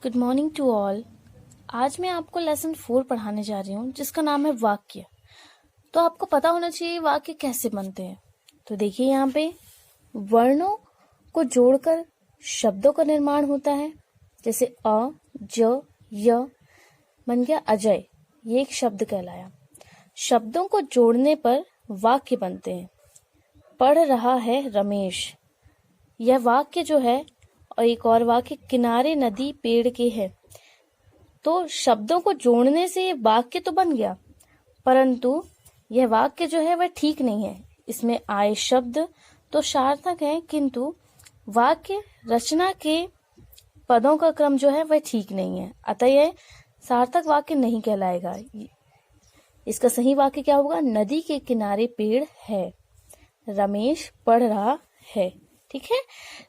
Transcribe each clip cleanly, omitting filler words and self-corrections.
Good morning to all. आज मैं आपको लेसन 4 पढ़ाने जा रही हूँ जिसका नाम है वाक्य। तो आपको पता होना चाहिए वाक्य कैसे बनते हैं। तो देखिए यहाँ पे वर्णों को जोड़कर शब्दों का निर्माण होता है। जैसे अ, ज, य बन गया अजय, ये एक शब्द कहलाया। शब्दों को जोड़ने पर वाक्य बनते हैं। पढ़ रहा है रमेश, यह वाक्य जो है। और एक और वाक्य किनारे नदी पेड़ के है। तो शब्दों को जोड़ने से ये वाक्य तो बन गया, परंतु यह वाक्य जो है वह ठीक नहीं है। इसमें आए शब्द तो सार्थक है, किंतु वाक्य रचना के पदों का क्रम जो है वह ठीक नहीं है, अतः यह सार्थक वाक्य नहीं कहलाएगा। इसका सही वाक्य क्या होगा? नदी के किनारे पेड़ है, रमेश पढ़ रहा है। ठीक है।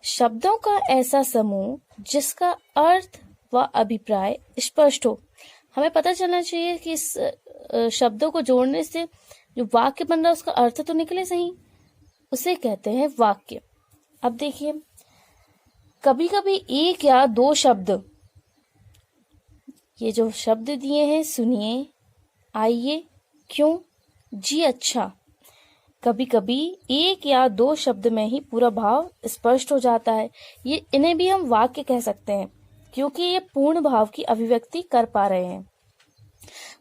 शब्दों का ऐसा समूह जिसका अर्थ व अभिप्राय स्पष्ट हो। हमें पता चलना चाहिए कि इस शब्दों को जोड़ने से जो वाक्य बन रहा है उसका अर्थ तो निकले सही, उसे कहते हैं वाक्य। अब देखिए, कभी कभी एक या दो शब्द, ये जो शब्द दिए हैं सुनिए, आइए, क्यों, जी अच्छा, कभी कभी एक या दो शब्द में ही पूरा भाव स्पष्ट हो जाता है। इन्हें भी हम वाक्य कह सकते हैं, क्योंकि ये पूर्ण भाव की अभिव्यक्ति कर पा रहे हैं।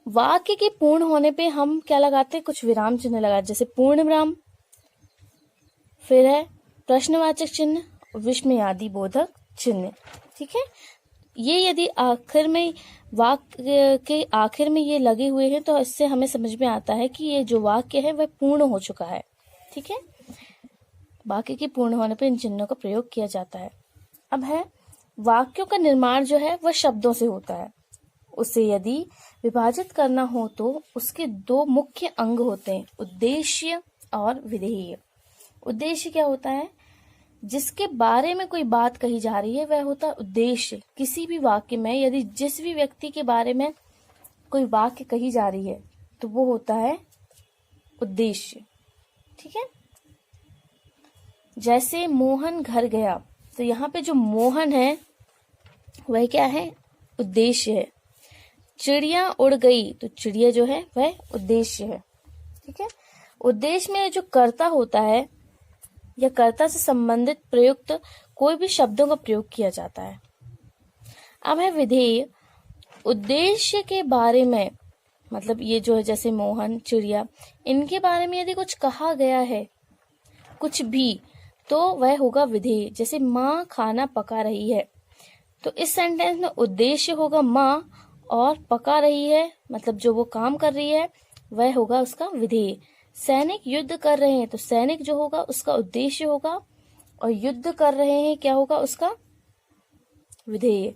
वाक्य के पूर्ण होने पे हम क्या लगाते हैं? कुछ विराम चिन्ह लगाते, जैसे पूर्ण विराम, फिर है प्रश्नवाचक चिन्ह, विस्मयादि बोधक चिन्ह। ठीक है। ये यदि आखिर में वाक्य के आखिर में ये लगे हुए हैं तो इससे हमें समझ में आता है कि ये जो वाक्य है वह पूर्ण हो चुका है। ठीक है। वाक्य के पूर्ण होने पर इन चिन्हों का प्रयोग किया जाता है। अब है वाक्यों का निर्माण जो है वह शब्दों से होता है। उसे यदि विभाजित करना हो तो उसके दो मुख्य अंग होते हैं, उद्देश्य और विधेय। उद्देश्य क्या होता है? जिसके बारे में कोई बात कही जा रही है वह होता है उद्देश्य। किसी भी वाक्य में यदि जिस भी व्यक्ति के बारे में कोई वाक्य कही जा रही है तो वो होता है उद्देश्य। ठीक है। जैसे मोहन घर गया, तो यहाँ पे जो मोहन है वह क्या है? उद्देश्य है। चिड़िया उड़ गई, तो चिड़िया जो है वह उद्देश्य है। ठीक है। उद्देश्य में जो कर्ता होता है या कर्ता से संबंधित प्रयुक्त कोई भी शब्दों का प्रयोग किया जाता है। अब है विधेय। उद्देश्य के बारे में, मतलब ये जो है जैसे मोहन, चिड़िया, इनके बारे में यदि कुछ कहा गया है कुछ भी, तो वह होगा विधेय। जैसे माँ खाना पका रही है, तो इस सेंटेंस में उद्देश्य होगा माँ, और पका रही है मतलब जो वो काम कर रही है वह होगा उसका विधेय। सैनिक युद्ध कर रहे हैं, तो सैनिक जो होगा उसका उद्देश्य होगा, और युद्ध कर रहे हैं क्या होगा उसका? विधेय।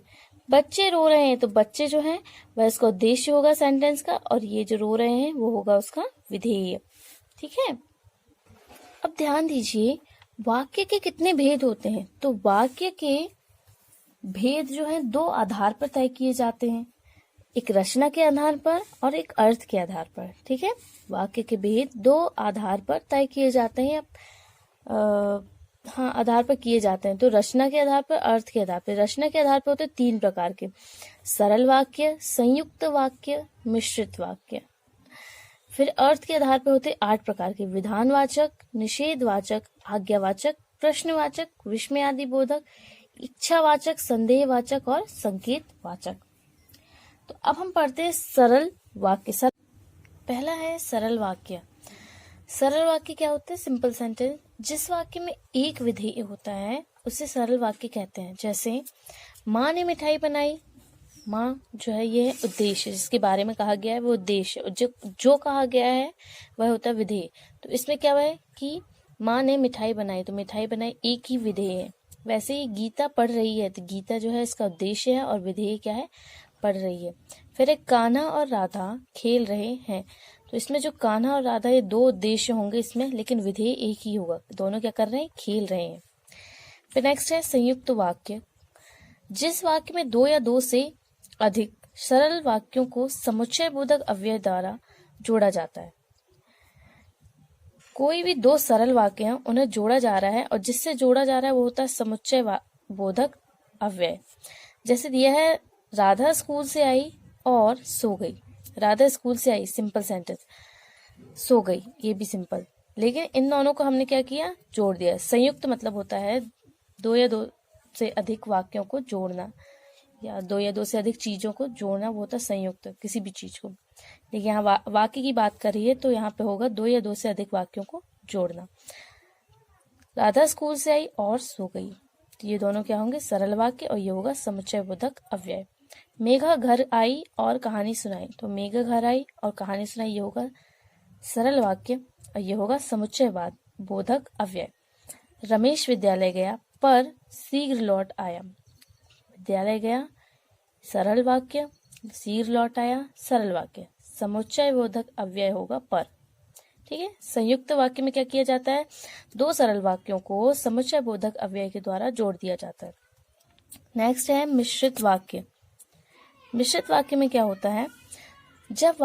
बच्चे रो रहे हैं, तो बच्चे जो है वह इसका उद्देश्य होगा सेंटेंस का, और ये जो रो रहे हैं वो होगा उसका विधेय। ठीक है। अब ध्यान दीजिए, वाक्य के कितने भेद होते हैं? तो वाक्य के भेद जो है दो आधार पर तय किए जाते हैं, एक रचना के आधार पर और एक अर्थ के आधार पर। ठीक है। वाक्य के भेद दो आधार पर तय किए जाते हैं, आधार पर किए जाते हैं। तो रचना के आधार पर, अर्थ के आधार पर। रचना के आधार पर होते 3 प्रकार के, सरल वाक्य, संयुक्त वाक्य, मिश्रित वाक्य। फिर अर्थ के आधार पर होते 8 प्रकार के, विधानवाचक, निषेधवाचक, आज्ञावाचक, प्रश्नवाचक, विस्मयादि बोधक, इच्छावाचक, संदेहवाचक और संकेतवाचक। तो अब हम पढ़ते हैं सरल वाक्य। पहला है सरल वाक्य। सरल वाक्य क्या होता है? Simple sentence. जिस वाक्य में एक विधेय होता है उसे सरल वाक्य कहते हैं। जैसे माँ ने मिठाई बनाई, माँ जो है ये उद्देश्य, जिसके बारे में कहा गया है वो उद्देश्य, जो कहा गया है वह होता है विधेय। तो इसमें क्या है कि माँ ने मिठाई बनाई, तो मिठाई बनाई एक ही विधेय है। वैसे ही गीता पढ़ रही है, तो गीता जो है इसका उद्देश्य है, और विधेय क्या है? पढ़ रही है। फिर एक कान्हा और राधा खेल रहे हैं, तो इसमें जो कान्हा और राधा ये दो उद्देश्य होंगे इसमें, लेकिन विधेय एक ही होगा। दोनों क्या कर रहे हैं? खेल रहे हैं। फिर नेक्स्ट है संयुक्त वाक्य। जिस वाक्य में 2 या 2 से अधिक सरल वाक्यों को समुच्चय बोधक अव्यय द्वारा जोड़ा जाता है। कोई भी 2 सरल वाक्य हैं उन्हें जोड़ा जा रहा है, और जिससे जोड़ा जा रहा है वो होता है समुच्चय बोधक अव्यय। जैसे दिया है राधा स्कूल से आई और सो गई। राधा स्कूल से आई, सिंपल सेंटेंस। सो गई, ये भी सिंपल। लेकिन इन दोनों को हमने क्या किया, जोड़ दिया। संयुक्त मतलब होता है दो या दो से अधिक वाक्यों को जोड़ना, या दो या दो से अधिक चीजों को जोड़ना, वो होता है संयुक्त, किसी भी चीज को। लेकिन यहाँ वाक्य की बात कर रही है तो यहाँ पे होगा दो या दो से अधिक वाक्यों को जोड़ना। राधा स्कूल से आई और सो गई, तो ये दोनों क्या होंगे, सरल वाक्य, और ये होगा समुच्चय बोधक अव्यय। मेघा घर आई और कहानी सुनाई, तो मेघा घर आई और कहानी सुनाई, ये होगा सरल वाक्य, और ये होगा समुच्चय बोधक अव्यय। रमेश विद्यालय गया पर शीघ्र लौट आया। विद्यालय गया, सरल वाक्य, शीघ्र लौट आया, सरल वाक्य, समुच्चय बोधक अव्यय होगा पर। ठीक है। संयुक्त वाक्य में क्या किया जाता है, दो सरल वाक्यों को समुच्चय बोधक अव्यय के द्वारा जोड़ दिया जाता है। नेक्स्ट है मिश्रित वाक्य। मिश्रित वाक्य में क्या होता है, जब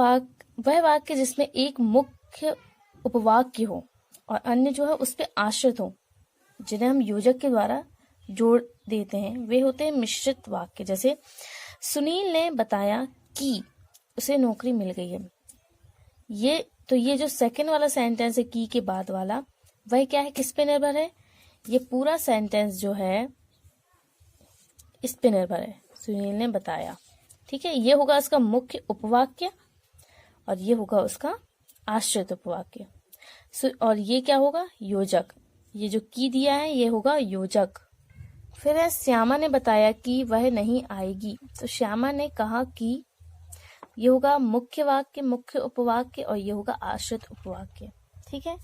वह वाक्य जिसमें एक मुख्य उपवाक्य हो और अन्य जो है उस पर आश्रित हो, जिन्हें हम योजक के द्वारा जोड़ देते हैं, वे होते हैं मिश्रित वाक्य। जैसे सुनील ने बताया कि उसे नौकरी मिल गई है। ये जो सेकंड वाला सेंटेंस है की के बाद वाला, वह क्या है, किस पे निर्भर है, ये पूरा सेंटेंस जो है इस पे निर्भर है, सुनील ने बताया। ठीक है, ये होगा उसका मुख्य उपवाक्य और ये होगा उसका आश्रित उपवाक्य। और ये क्या होगा, योजक। ये जो की दिया है ये होगा योजक। फिर है श्यामा ने बताया कि वह नहीं आएगी, तो श्यामा ने कहा कि, ये होगा मुख्य वाक्य, मुख्य उपवाक्य, और ये होगा आश्रित उपवाक्य। ठीक है।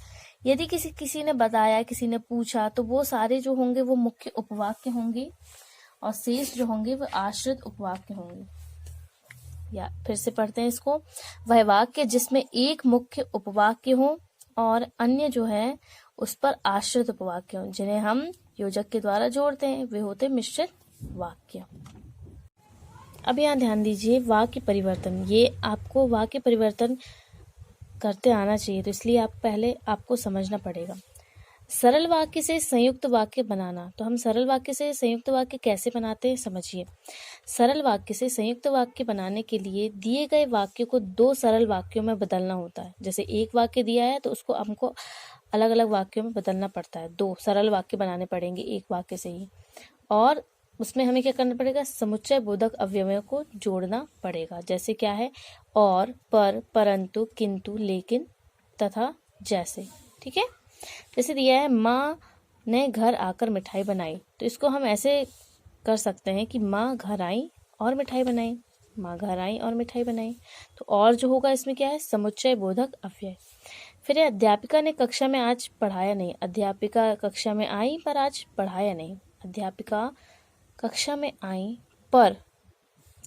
यदि किसी ने बताया, किसी ने पूछा, तो वो सारे जो होंगे वो मुख्य उपवाक्य होंगे और शेष जो होंगे वो आश्रित उपवाक्य होंगे। या फिर से पढ़ते हैं इसको, वह वाक्य जिसमें एक मुख्य उपवाक्य हो और अन्य जो है उस पर आश्रित उपवाक्य हो, जिन्हें हम योजक के द्वारा जोड़ते हैं, वे होते मिश्रित वाक्य। अब यहाँ ध्यान दीजिए, वाक्य परिवर्तन, ये आपको वाक्य परिवर्तन करते आना चाहिए, तो इसलिए पहले आपको समझना पड़ेगा। सरल वाक्य से संयुक्त वाक्य बनाना, तो हम सरल वाक्य से संयुक्त वाक्य कैसे बनाते हैं, समझिए। सरल वाक्य से संयुक्त वाक्य बनाने के लिए दिए गए वाक्य को दो सरल वाक्यों में बदलना होता है। जैसे एक वाक्य दिया है तो उसको हमको अलग अलग वाक्यों में बदलना पड़ता है, दो सरल वाक्य बनाने पड़ेंगे एक वाक्य से ही, और उसमें हमें क्या करना पड़ेगा, समुच्चय बोधक अवयवों को जोड़ना पड़ेगा। जैसे क्या है, और, पर, परंतु, किंतु, लेकिन, तथा, जैसे। ठीक है। जैसे दिया है माँ ने घर आकर मिठाई बनाई, तो इसको हम ऐसे कर सकते हैं कि माँ घर आई और मिठाई बनाई, माँ घर आई और मिठाई बनाई। तो और जो होगा इसमें क्या है, समुच्चय बोधक अव्यय। फिर अध्यापिका ने कक्षा में आज पढ़ाया नहीं, अध्यापिका कक्षा में आई पर आज पढ़ाया नहीं। अध्यापिका कक्षा में आई पर,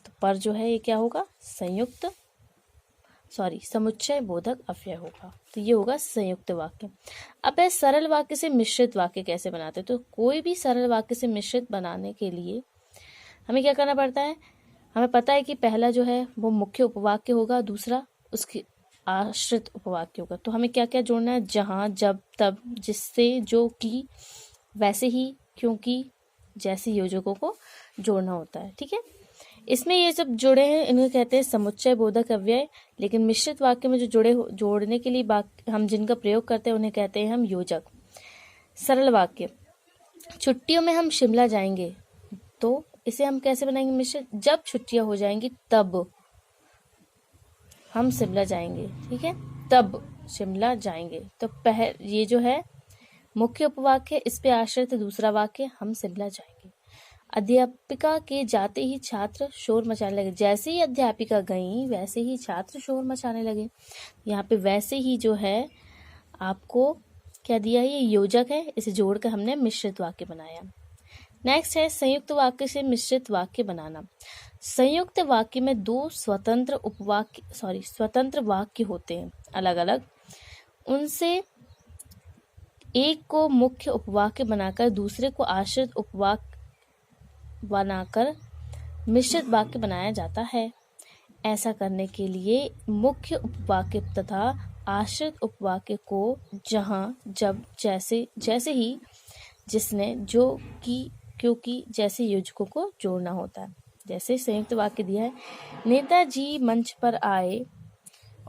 तो पर जो है ये क्या होगा, समुच्चय बोधक अव्यय होगा, तो ये होगा संयुक्त वाक्य। अब है सरल वाक्य से मिश्रित वाक्य कैसे बनाते, तो कोई भी सरल वाक्य से मिश्रित बनाने के लिए हमें क्या करना पड़ता है, हमें पता है कि पहला जो है वो मुख्य उपवाक्य होगा, दूसरा उसके आश्रित उपवाक्य होगा। तो हमें क्या क्या जोड़ना है, जहाँ, जब, तब, जिससे, जो, कि, वैसे ही, क्योंकि, जैसे योजकों को जोड़ना होता है। ठीक है। इसमें ये सब जुड़े हैं, इन्हें कहते हैं समुच्चय बोधक अव्यय। लेकिन मिश्रित वाक्य में जो जोड़ने के लिए हम जिनका प्रयोग करते हैं उन्हें कहते हैं हम योजक। सरल वाक्य, छुट्टियों में हम शिमला जाएंगे, तो इसे हम कैसे बनाएंगे मिश्रित, जब छुट्टियां हो जाएंगी तब हम शिमला जाएंगे। ठीक है, तब शिमला जाएंगे। तो ये जो है मुख्य उपवाक्य, इस पे आश्रित दूसरा वाक्य, हम शिमला जाएंगे। अध्यापिका के जाते ही छात्र शोर मचाने लगे, जैसे ही अध्यापिका गई वैसे ही छात्र शोर मचाने लगे। यहाँ पे वैसे ही जो है आपको क्या दिया है, ये योजक है, इसे जोड़कर हमने मिश्रित वाक्य बनाया। नेक्स्ट है संयुक्त वाक्य से मिश्रित वाक्य बनाना। संयुक्त वाक्य में दो स्वतंत्र वाक्य होते हैं अलग अलग, उनसे एक को मुख्य उपवाक्य बनाकर दूसरे को आश्रित उपवाक्य बनाकर मिश्रित वाक्य बनाया जाता है। ऐसा करने के लिए मुख्य उपवाक्य तथा आश्रित उपवाक्य को जहाँ, जब, जैसे ही, जिसने, जो, कि, क्योंकि जैसे योजकों को जोड़ना होता है। जैसे संयुक्त वाक्य दिया है, नेताजी मंच पर आए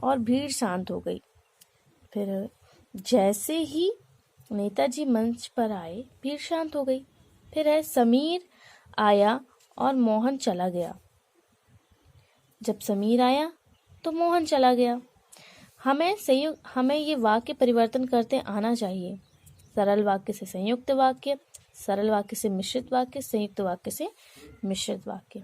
और भीड़ शांत हो गई। फिर जैसे ही नेताजी मंच पर आए भीड़ शांत हो गई। फिर है समीर आया और मोहन चला गया। जब समीर आया तो मोहन चला गया। हमें ये वाक्य परिवर्तन करते आना चाहिए। सरल वाक्य से संयुक्त वाक्य, सरल वाक्य से मिश्रित वाक्य, संयुक्त वाक्य से मिश्रित वाक्य।